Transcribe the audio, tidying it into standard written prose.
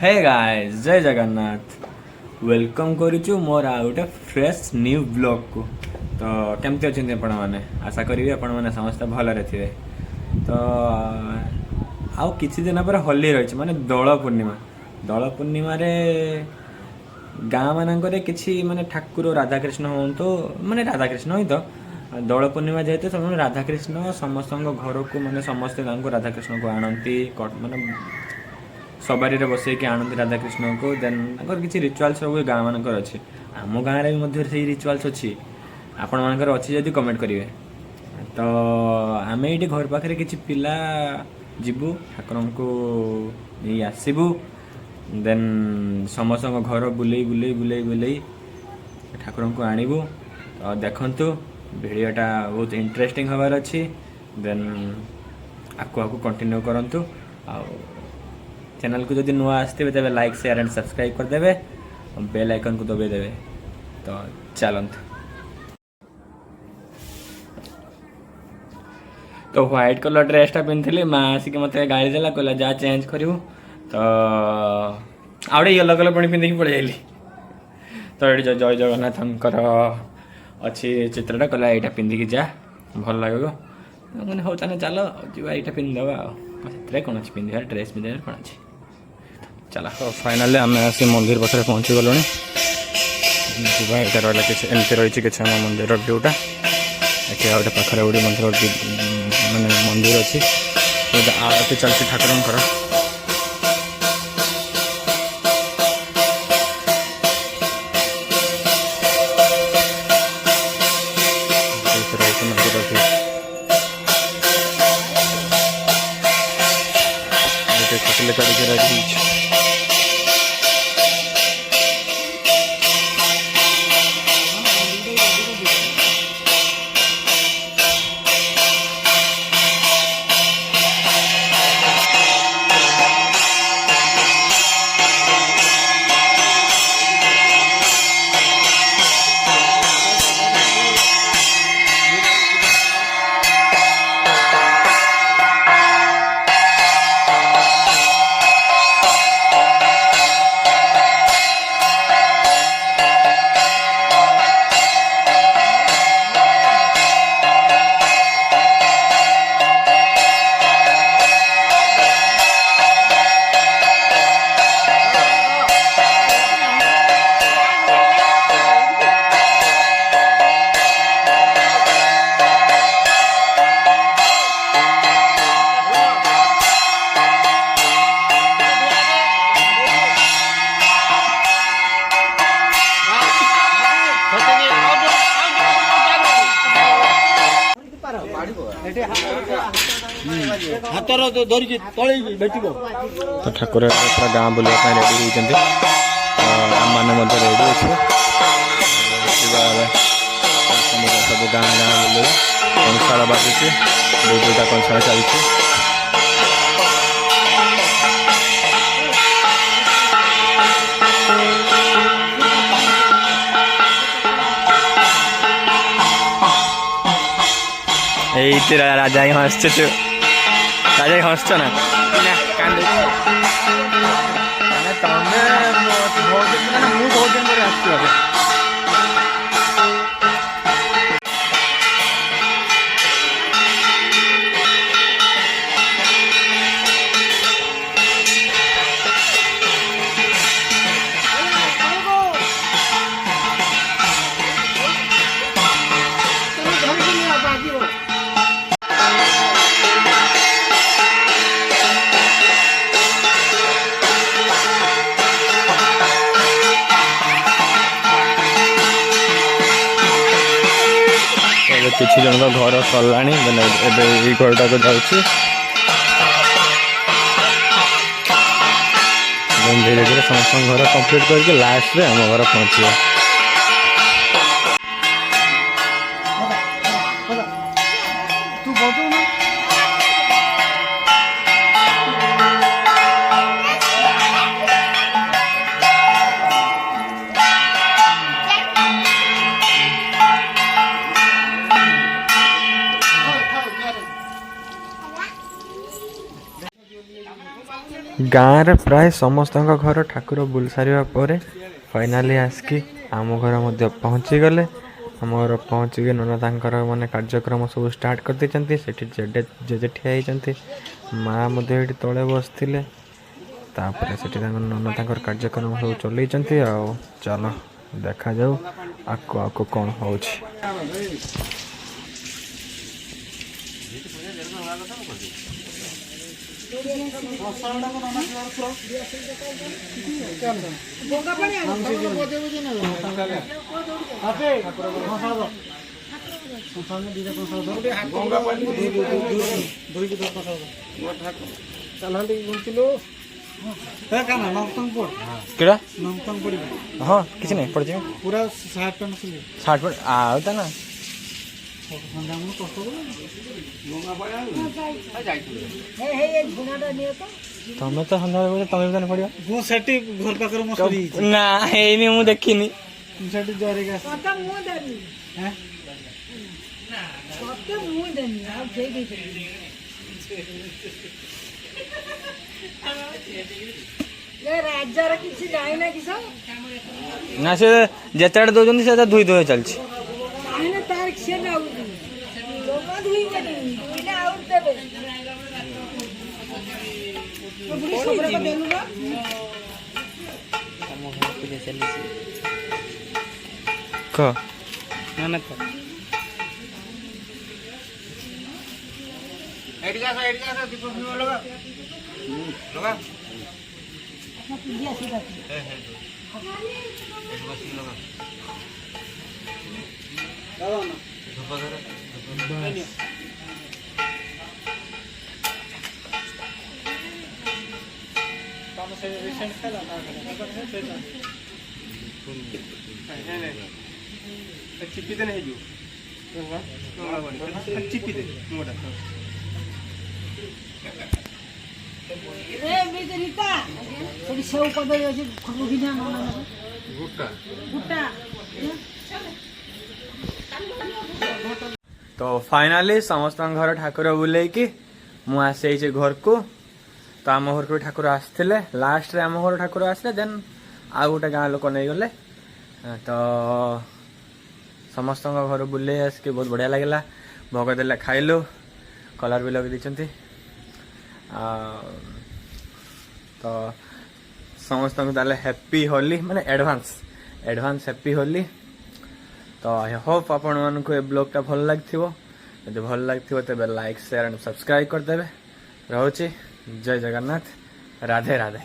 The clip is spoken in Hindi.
हे गाइस जय जगन्नाथ वेलकम करूँ मोर आ गोटे फ्रेश न्यू ब्लॉग को। तो केमती अच्छे आपण मैंने आशा करी आपण मैंने समस्ते भलरे थे। तो आउ किछि दिन पर होली रही माने दोल पूर्णिमा रे गाँ मानक किछि माने ठाकुर राधाकृष्ण हूँ तो माने राधाकृष्ण ही तो दोल पूर्णिमा जेहेतु सब राधाकृष्ण समस्त घर को माने समस्ते राधाकृष्ण को आणती माने सबारी बसैकी आनंदी राधाकृष्ण को देन अगर किसी रिचुआल्स सब गाँ मानकर अच्छे आम गाँव में भी रिचुआल्स अच्छी आपण मानकर अच्छी जदि कमेंट करेंगे। तो आम ये घर पाखे किसी पिला जीवु ठाकुर को नहीं आसबू देन समस्त घर बुले बुले बुले बुले ठाकुर को आणबू। तो देखु भिडियोटा बहुत इंटरेस्टिंग हबार अच्छी देन आकु कंटिन्यू करंतु। चैनल को जब नुआ आसते तेज लाइक शेयर एंड सब्सक्राइब करदे और बेल आइकन को दबे देवे। तो चलत तो व्हाइट कलर ड्रेसटा पिंधि माँ आसिक मत गाड़ी देला कहला जा चेंज करू। तो आउटे येलो कलर पुणी पिंधिक पड़े जाइली। तो ये जय जगन्नाथ अच्छी चित्रटा कहला यहाँ पिंधिकी जा भल लगे मैंने हूँ ताने चल जा यहाँ पिंधिदेवा से कौन अच्छी पिंधा ड्रेस पिंधा कौन अच्छी चला। तो फाइनाली आम आसी मंदिर पाखे पहुँची गलु यहाँ रहा कि एमती रही कि मंदिर व्यूटा ये गोटे पाखे गोटे मंदिर मानने मंदिर अच्छी आरती चलती ठाकुर तो ठाकुर पूरा गाँ बुलवाई रेडी होती आम मैंने रेडी अच्छे सब गाँ गाँ बुले कंसाल बाजुचे दुईटा कंसाल चलती। ये राजा ही हंसु राजा ही हंस ना बहुत दिन पर किसी जन का घर सरला घरटा को जाऊँगी धीरे धीरे समस्त घर कंप्लीट करके लास्ट में आम घर पहुँचे। गाँव रे प्राय समस्त घर ठाकुर बुल सारा पर फाइनाली आसिकी आम घर मध्य पहुँची गले। आम घर पहुँचिक नना माने कार्यक्रम सब स्टार्ट कर देते। जेजे ठिया होती माँ मध्य तले बसते तापर से नना कार्यक्रम सब चल चलो देखा जाऊ आको आको कौन हो। हाँ किसी नहीं पड़ जाए पूरा 60 पैंट आता ना तमें तो सन्ध्या तमें भी पड़ो घर पाखर ना मु देखनी ना से जेते दौरान से धुई धुई चलती चिपी नहीं चिपी दे तो फाइनाली समस्त घर ठाकुर बुले कि मुझे घर को तो आम घर को ठाकुर आसते लास्ट रे आम घर ठाकुर आसले देन आ गोटे गाँ लोक नहीं गले तो समस्त घर बुले आसिक बहुत बढ़िया लगे भोग देला खाइलु कलर भी लगे दी तो समस्त हैप्पी होली माने एडवांस हैप्पी होली। तो आई होप आपण मानक ए ब्लॉग भल लगे भल लगे तेज लाइक शेयर एंड सब्सक्राइब करदे। रोचे जय जगन्नाथ राधे राधे।